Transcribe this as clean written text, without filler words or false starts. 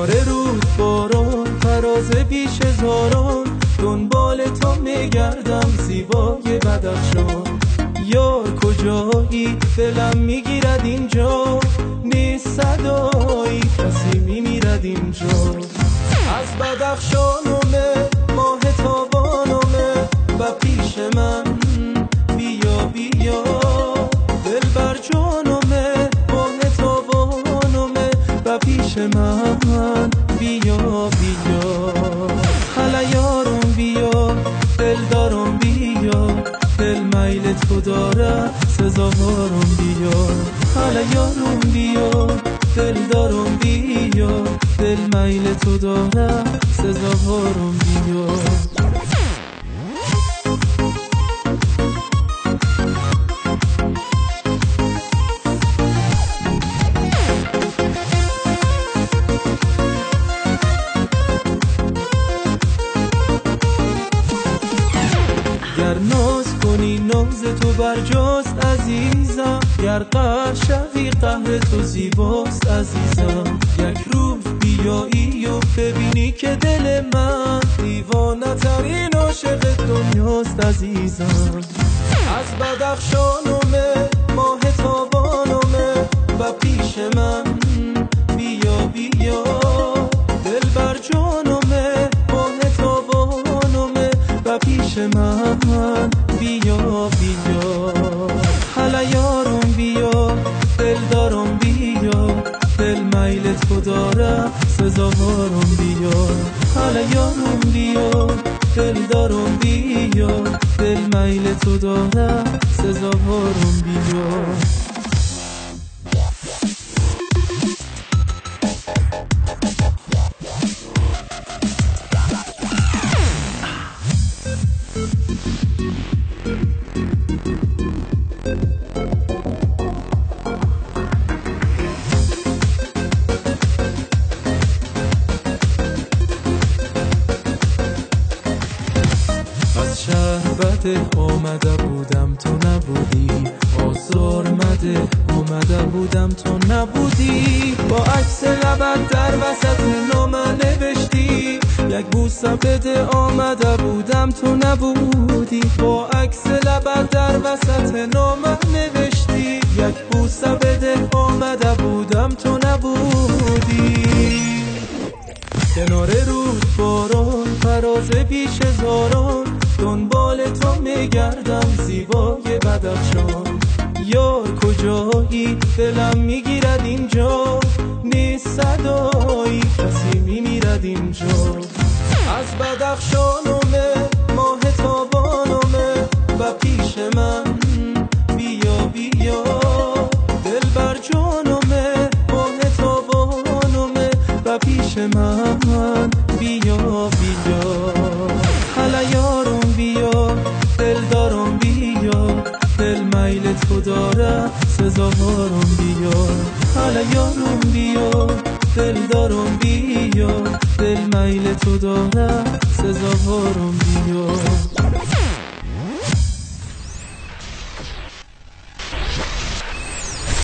کنار رود باران، فراز پیش هزاران، دنبال تو میگردم زیبای بدخشان. یار کجایی؟ دلم میگیرد اینجا، نیست صدایی، کسی میمیرد اینجا. از بدخشانمه، ماه تابانمه، و پیش من بیا بیا. دل بر جانمه، ماه تابانمه، و پیش من بیا بیا. حالا یارم بیا، دل دارم بیا، دل میل تو داره سزاوارم بیا. حالا یارم بیا، دل دارم بیا، دل میل تو داره سزاوارم بیا. گر ناز کنی ناز تو برجاست عزیزم، گر قهر شوی قهر تو زیباست عزیزم. یک روز بیایی و ببینی که دل من دیوانه ترین عاشق دنیاست عزیزم. از بدخشانمه، ماه تابانمه، و پیش من بیا بیا. دل بر جانمه، ماه تابانمه، و پیش من بیا بیا. حالا یارم بیا، دل دارم بیا، دل میل تو داره سزاوارم بیا. حالا یارم بیا، دل دارم بیا، دل میل تو داره سزاوارم بیا. از شهر بده آمده بودم تو نبودی، آزار مده آمده بودم تو نبودی. با عکس لبت در وسط نامه نوشتی، یک بوسه بده آمده بودم تو نبودی. با عکس لبت در وسط نامه نوشتی، یک بوسه بده آمده بودم تو نبودی. کنار رود باران، فراز پیش هزاران، دنبال تو میگردم زیبای بدخشان. یار کجایی؟ دلم میگیرد اینجا، نیست صدایی، کسی میمیرد اینجا. از بدخشانمه، ماه تابانمه، و پیش من بیا بیا. دل بر جانمه، ماه تابانمه، و پیش من بیا بیا. حالا یارم بیا، دل دارم بیا، دل میل تو داره سزاوارم بیا. حالا یارم بیا، دل دارم بیا، دل میل تو داره سزاوارم بیا.